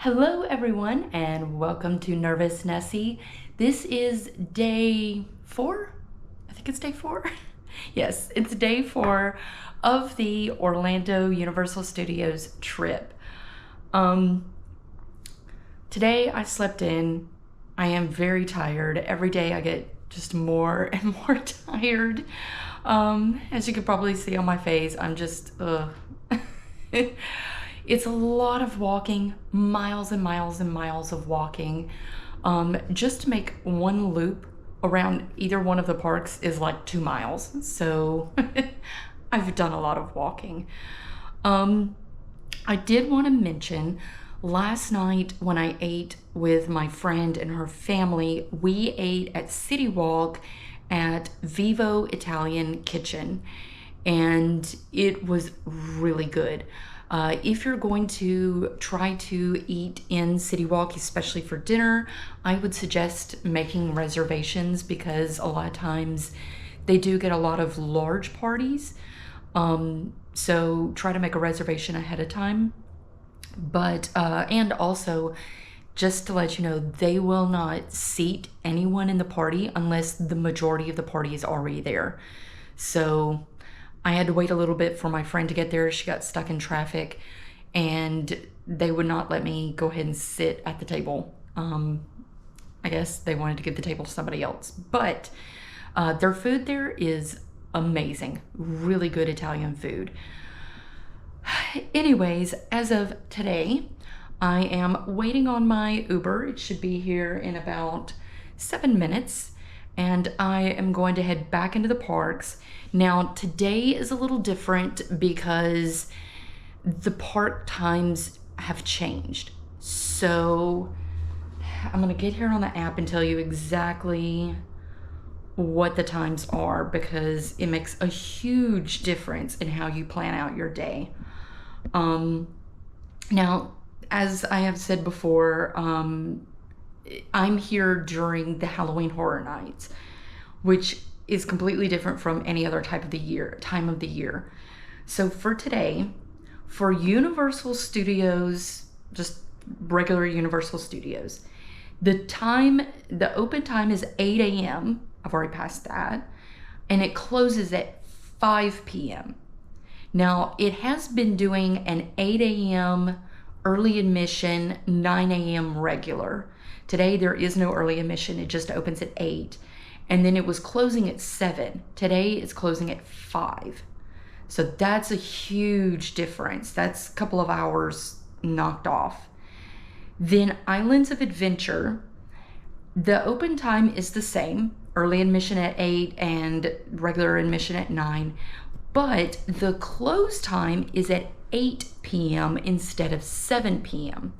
Hello, everyone, and welcome to Nervous Nessie. This is day 4. I think it's day 4. Yes, it's day 4 of the Orlando Universal Studios trip. Today I slept in. I am very tired. Every day I get just more and more tired. As you can probably see on my face, I'm just, It's a lot of walking, miles and miles and miles of walking. Just to make one loop around either one of the parks is like 2 miles. So I've done a lot of walking. I did want to mention last night when I ate with my friend and her family, we ate at City Walk at Vivo Italian Kitchen, and it was really good. If you're going to try to eat in City Walk, especially for dinner, I would suggest making reservations because a lot of times they do get a lot of large parties. So try to make a reservation ahead of time. But, and also, just to let you know, they will not seat anyone in the party unless the majority of the party is already there. So I had to wait a little bit for my friend to get there. She got stuck in traffic and they would not let me go ahead and sit at the table. I guess they wanted to give the table to somebody else. But their food there is amazing. Really good Italian food. Anyways, as of today, I am waiting on my Uber. It should be here in about 7 minutes. And I am going to head back into the parks. Now, today is a little different because the park times have changed. So I'm going to get here on the app and tell you exactly what the times are because it makes a huge difference in how you plan out your day. Now, as I have said before, I'm here during the Halloween Horror Nights, which is completely different from any other time of the year. So for today, for Universal Studios, just regular Universal Studios, the open time is 8 a.m. I've already passed that. And it closes at 5 p.m. Now, it has been doing an 8 a.m. early admission, 9 a.m. regular. Today, there is no early admission. It just opens at 8. And then it was closing at 7. Today, it's closing at 5. So that's a huge difference. That's a couple of hours knocked off. Then Islands of Adventure, the open time is the same. Early admission at 8 and regular admission at 9. But the close time is at 8 p.m. instead of 7 p.m.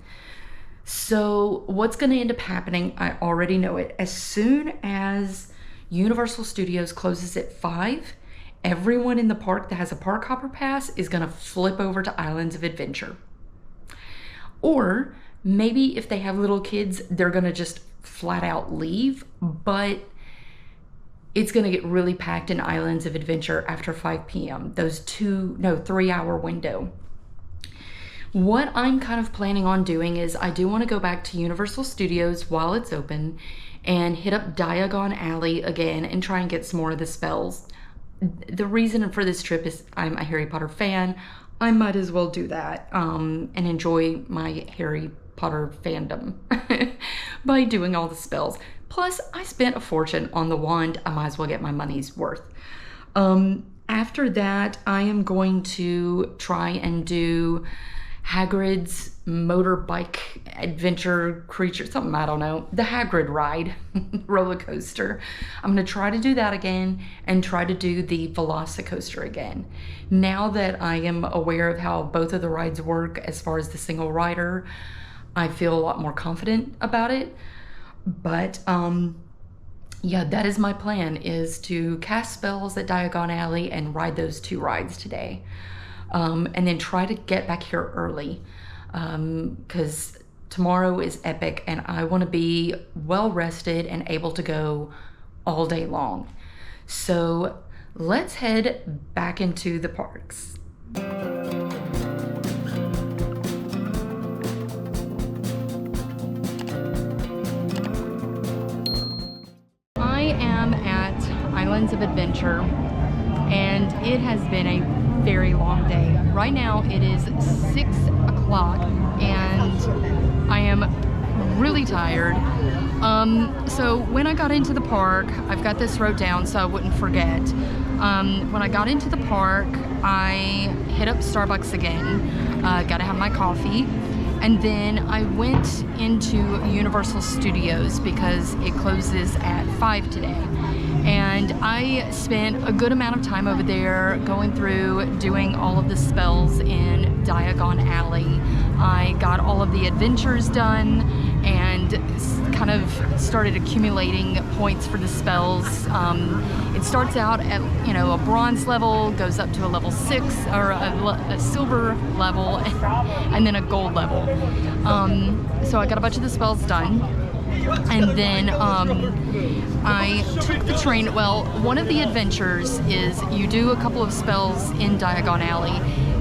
So what's going to end up happening, I already know it. As soon as Universal Studios closes at 5, everyone in the park that has a Park Hopper Pass is going to flip over to Islands of Adventure. Or maybe if they have little kids, they're going to just flat out leave, but it's going to get really packed in Islands of Adventure after 5 p.m. Those 3-hour window. What I'm kind of planning on doing is I do want to go back to Universal Studios while it's open and hit up Diagon Alley again and try and get some more of the spells. The reason for this trip is I'm a Harry Potter fan. I might as well do that and enjoy my Harry Potter fandom by doing all the spells. Plus, I spent a fortune on the wand. I might as well get my money's worth. After that, I am going to try and do Hagrid's motorbike adventure creature, something, I don't know, the Hagrid ride roller coaster. I'm going to try to do that again and try to do the Velocicoaster again. Now that I am aware of how both of the rides work as far as the single rider, I feel a lot more confident about it. But yeah, that is my plan, is to cast spells at Diagon Alley and ride those 2 rides today. And then try to get back here early because tomorrow is epic and I want to be well rested and able to go all day long. So let's head back into the parks. Islands of Adventure, and it has been a very long day. Right now it is 6 o'clock and I am really tired. So when I got into the park, I've got this wrote down so I wouldn't forget. When I got into the park, I hit up Starbucks again, gotta have my coffee. And then I went into Universal Studios because it closes at 5 today. And I spent a good amount of time over there going through doing all of the spells in Diagon Alley. I got all of the adventures done and kind of started accumulating points for the spells. It starts out at, you know, a bronze level, goes up to a level 6 or a silver level, and then a gold level. So I got a bunch of the spells done. And then I took the train. Well, one of the adventures is you do a couple of spells in Diagon Alley.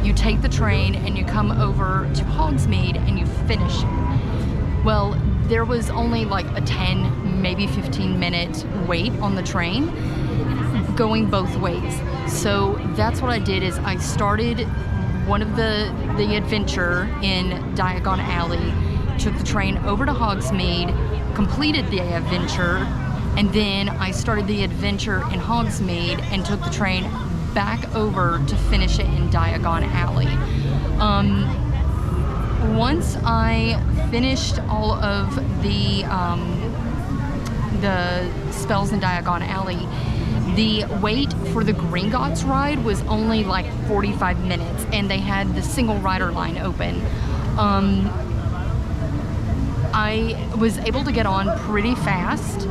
You take the train and you come over to Hogsmeade and you finish it. Well, there was only like a 10, maybe 15-minute wait on the train going both ways. So that's what I did is I started one of the adventure in Diagon Alley, took the train over to Hogsmeade, completed the adventure, and then I started the adventure in Hogsmeade and took the train back over to finish it in Diagon Alley. Once I finished all of the spells in Diagon Alley, the wait for the Gringotts ride was only like 45 minutes, and they had the single rider line open. I was able to get on pretty fast,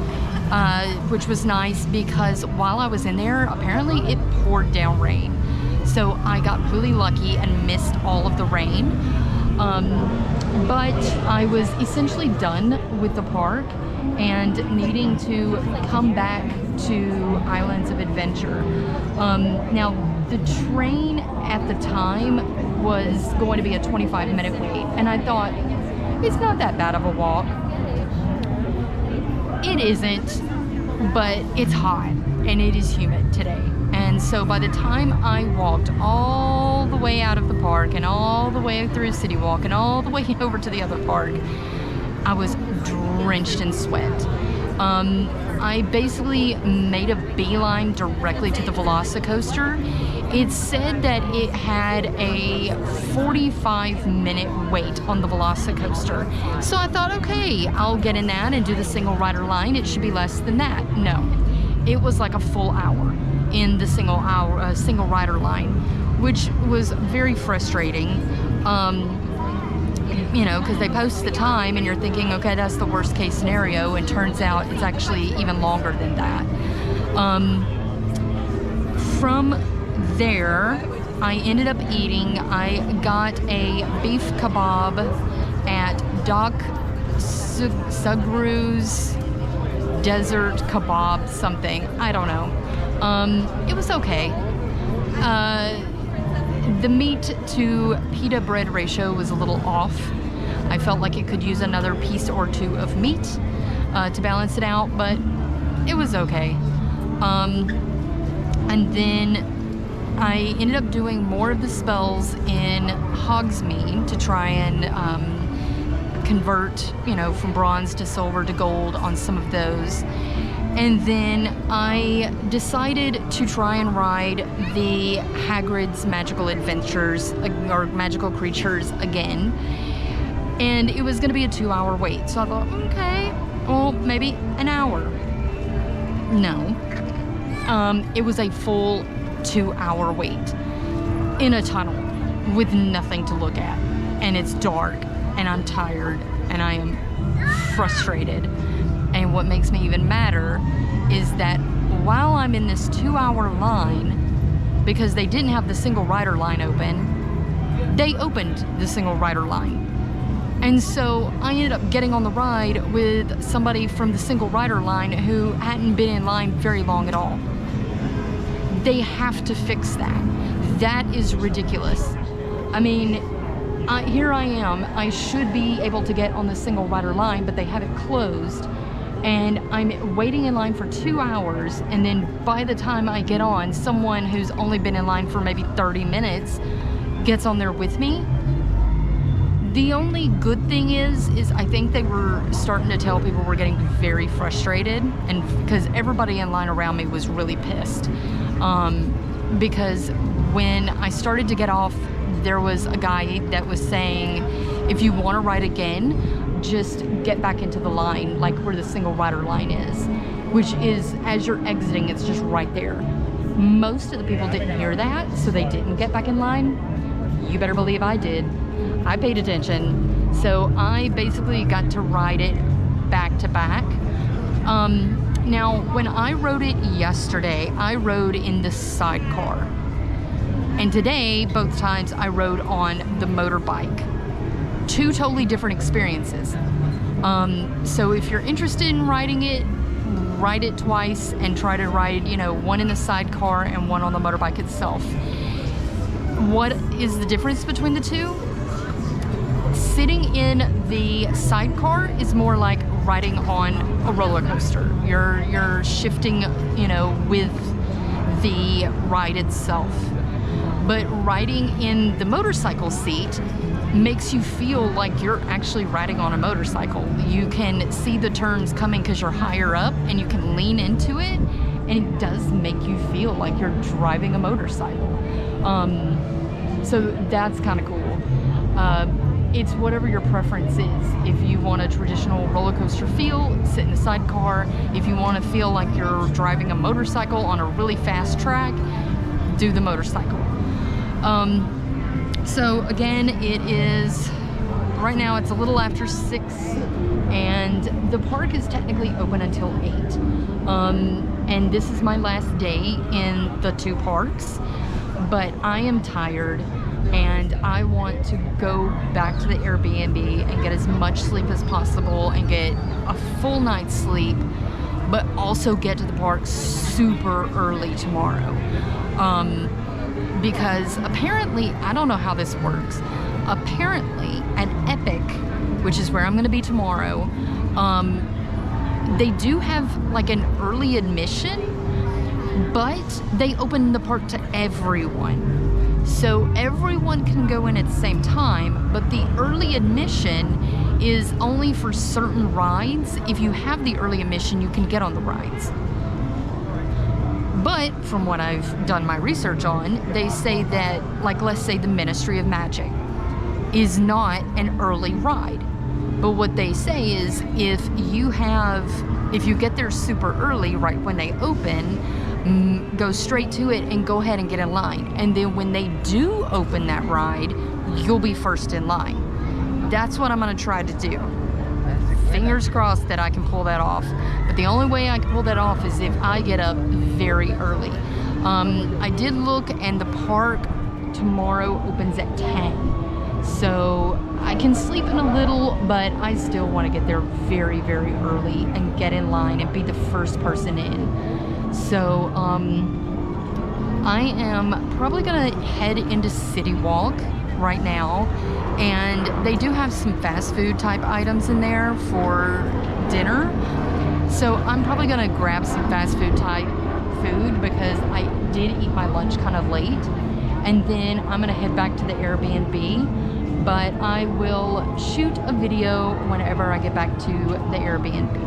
which was nice because while I was in there, apparently it poured down rain. So I got really lucky and missed all of the rain. But I was essentially done with the park and needing to come back to Islands of Adventure. Now, the train at the time was going to be a 25-minute wait, and I thought, it's not that bad of a walk. It isn't, but it's hot and it is humid today. And so by the time I walked all the way out of the park and all the way through City Walk and all the way over to the other park, I was drenched in sweat. I basically made a beeline directly to the Velocicoaster. It said that it had a 45-minute wait on the Velocicoaster. So I thought, okay, I'll get in that and do the single rider line. It should be less than that. No, it was like a full hour in the single rider line, which was very frustrating. You know, because they post the time and you're thinking, okay, that's the worst case scenario, and turns out it's actually even longer than that. From there, I ended up eating. I got a beef kebab at Doc Sugru's Desert Kebab something. I don't know. It was okay. The meat to pita bread ratio was a little off. I felt like it could use another piece or two of meat to balance it out, but it was okay. And then I ended up doing more of the spells in Hogsmeade to try and convert, you know, from bronze to silver to gold on some of those. And then I decided to try and ride the Hagrid's Magical Adventures, or Magical Creatures again. And it was going to be a 2-hour wait. So I thought, okay, well, maybe an hour. No. It was a full 2-hour wait in a tunnel with nothing to look at. And it's dark, and I'm tired, and I am frustrated. And what makes me even madder is that while I'm in this 2-hour line, because they didn't have the single rider line open, they opened the single rider line. And so I ended up getting on the ride with somebody from the single rider line who hadn't been in line very long at all. They have to fix that. That is ridiculous. I mean, here I am. I should be able to get on the single rider line, but they have it closed. and I'm waiting in line for 2 hours, and then by the time I get on, someone who's only been in line for maybe 30 minutes gets on there with me. The only good thing is I think they were starting to tell people were getting very frustrated, and because everybody in line around me was really pissed. Because when I started to get off, there was a guy that was saying, if you want to ride again, just get back into the line, like where the single rider line is, which is, as you're exiting, it's just right there. Most of the people didn't hear that, so they didn't get back in line. You better believe I did. I paid attention, so I basically got to ride it back to back. Now, when I rode it yesterday, I rode in the sidecar. And today, both times, I rode on the motorbike. Two totally different experiences. So if you're interested in riding it, ride it twice and try to ride, you know, one in the sidecar and one on the motorbike itself. What is the difference between the two? Sitting in the sidecar is more like riding on a roller coaster. You're shifting, you know, with the ride itself. But riding in the motorcycle seat makes you feel like you're actually riding on a motorcycle. You can see the turns coming because you're higher up, and you can lean into it, and it does make you feel like you're driving a motorcycle. So that's kind of cool. It's whatever your preference is. If you want a traditional roller coaster feel, sit in the sidecar. If you want to feel like you're driving a motorcycle on a really fast track, do the motorcycle. So again, it is, right now it's a little after 6, and the park is technically open until 8. And this is my last day in the two parks, but I am tired, and I want to go back to the Airbnb and get as much sleep as possible and get a full night's sleep, but also get to the park super early tomorrow. Because apparently, I don't know how this works, apparently at Epic, which is where I'm going to be tomorrow, they do have like an early admission, but they open the park to everyone. So everyone can go in at the same time, but the early admission is only for certain rides. If you have the early admission, you can get on the rides. But from what I've done my research on, they say that, like, let's say the Ministry of Magic is not an early ride. But what they say is if you get there super early, right when they open, go straight to it and go ahead and get in line. And then when they do open that ride, you'll be first in line. That's what I'm gonna try to do. Fingers crossed that I can pull that off. But the only way I can pull that off is if I get up very early. I did look, and the park tomorrow opens at 10. So I can sleep in a little, but I still want to get there very, very early and get in line and be the first person in. So I am probably gonna head into City Walk right now, and they do have some fast food type items in there for dinner. So I'm probably gonna grab some fast food type food because I did eat my lunch kind of late, and then I'm gonna head back to the Airbnb. But I will shoot a video whenever I get back to the Airbnb.